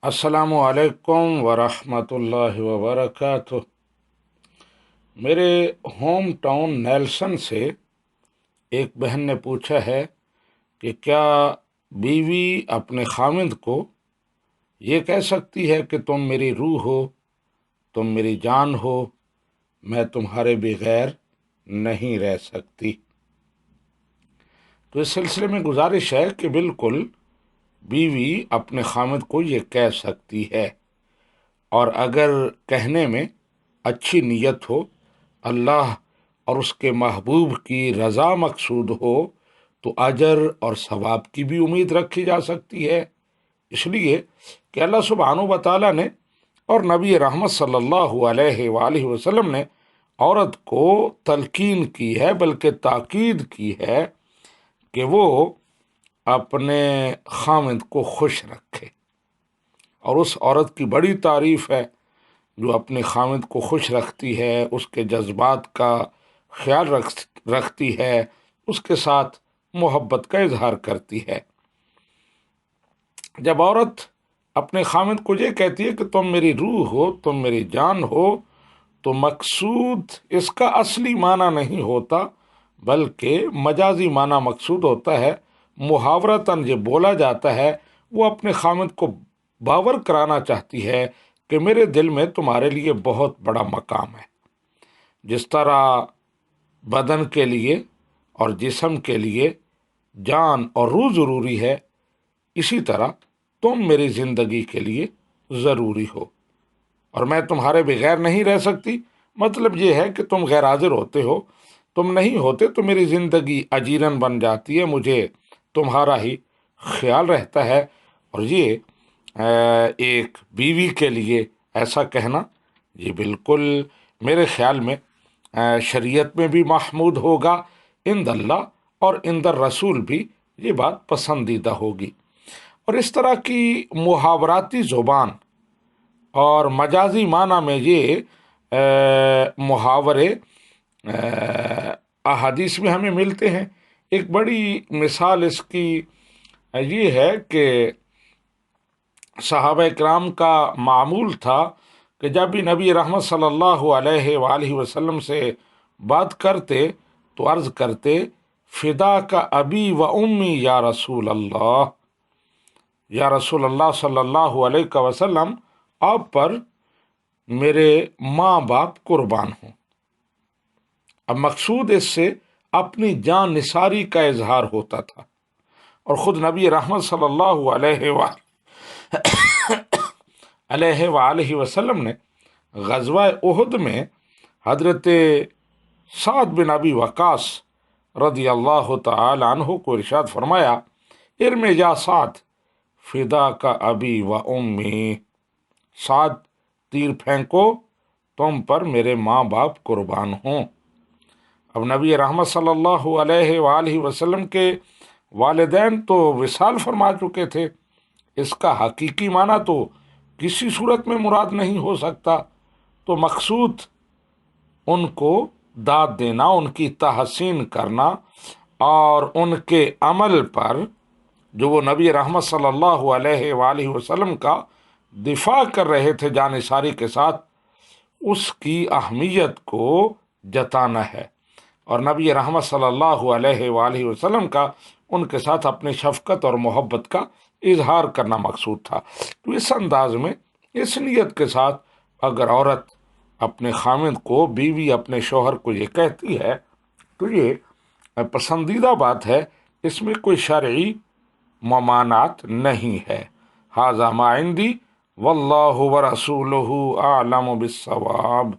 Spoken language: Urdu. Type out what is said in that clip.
السلام علیکم ورحمۃ اللہ وبرکاتہ۔ میرے ہوم ٹاؤن نیلسن سے ایک بہن نے پوچھا ہے کہ کیا بیوی اپنے خاوند کو یہ کہہ سکتی ہے کہ تم میری روح ہو، تم میری جان ہو، میں تمہارے بغیر نہیں رہ سکتی؟ تو اس سلسلے میں گزارش ہے کہ بالکل بیوی اپنے خاوند کو یہ کہہ سکتی ہے، اور اگر کہنے میں اچھی نیت ہو، اللہ اور اس کے محبوب کی رضا مقصود ہو، تو اجر اور ثواب کی بھی امید رکھی جا سکتی ہے، اس لیے کہ اللہ سبحانہ و تعالیٰ نے اور نبی رحمت صلی اللہ علیہ وآلہ وسلم نے عورت کو تلقین کی ہے، بلکہ تاکید کی ہے کہ وہ اپنے خاوند کو خوش رکھے۔ اور اس عورت کی بڑی تعریف ہے جو اپنے خاوند کو خوش رکھتی ہے، اس کے جذبات کا خیال رکھتی ہے، اس کے ساتھ محبت کا اظہار کرتی ہے۔ جب عورت اپنے خاوند کو یہ کہتی ہے کہ تم میری روح ہو، تم میری جان ہو، تو مقصود اس کا اصلی معنی نہیں ہوتا، بلکہ مجازی معنی مقصود ہوتا ہے۔ محاورتاً یہ بولا جاتا ہے، وہ اپنے خاوند کو باور کرانا چاہتی ہے کہ میرے دل میں تمہارے لیے بہت بڑا مقام ہے۔ جس طرح بدن کے لیے اور جسم کے لیے جان اور روح ضروری ہے، اسی طرح تم میری زندگی کے لیے ضروری ہو، اور میں تمہارے بغیر نہیں رہ سکتی۔ مطلب یہ ہے کہ تم غیر حاضر ہوتے ہو، تم نہیں ہوتے تو میری زندگی اجیرن بن جاتی ہے، مجھے تمہارا ہی خیال رہتا ہے۔ اور یہ ایک بیوی کے لیے ایسا کہنا، یہ بالکل میرے خیال میں شریعت میں بھی محمود ہوگا، عند اللہ اور عند الرسول بھی یہ بات پسندیدہ ہوگی۔ اور اس طرح کی محاوراتی زبان اور مجازی معنی میں یہ محاورے احادیث میں ہمیں ملتے ہیں۔ ایک بڑی مثال اس کی یہ ہے کہ صحابہ کرام کا معمول تھا کہ جب بھی نبی رحمت صلی اللہ علیہ وآلہ وسلم سے بات کرتے تو عرض کرتے، فدا کا ابی و امی یا رسول اللہ، یا رسول اللہ صلی اللہ علیہ وسلم، آپ پر میرے ماں باپ قربان ہوں۔ اب مقصود اس سے اپنی جان نثاری کا اظہار ہوتا تھا، اور خود نبی رحمت صلی اللہ علیہ وآلہ وسلم نے غزوہ احد میں حضرت سعد بن ابی وقاص رضی اللہ تعالی عنہ کو ارشاد فرمایا، ارم یا سعد فدا کا ابی و امی، سعد تیر پھینکو، تم پر میرے ماں باپ قربان ہوں۔ اب نبی رحمت صلی اللہ علیہ وآلہ وسلم کے والدین تو وصال فرما چکے تھے، اس کا حقیقی معنی تو کسی صورت میں مراد نہیں ہو سکتا، تو مقصود ان کو داد دینا، ان کی تحسین کرنا، اور ان کے عمل پر جو وہ نبی رحمت صلی اللہ علیہ وآلہ وسلم کا دفاع کر رہے تھے جانثاری کے ساتھ، اس کی اہمیت کو جتانا ہے، اور نبی رحمت صلی اللہ علیہ وآلہ وسلم کا ان کے ساتھ اپنی شفقت اور محبت کا اظہار کرنا مقصود تھا۔ تو اس انداز میں، اس نیت کے ساتھ اگر عورت اپنے خاوند کو، بیوی اپنے شوہر کو یہ کہتی ہے تو یہ پسندیدہ بات ہے، اس میں کوئی شرعی ممانعت نہیں ہے۔ ھذا ما عندی واللہ ورسولہ اعلم بالصواب۔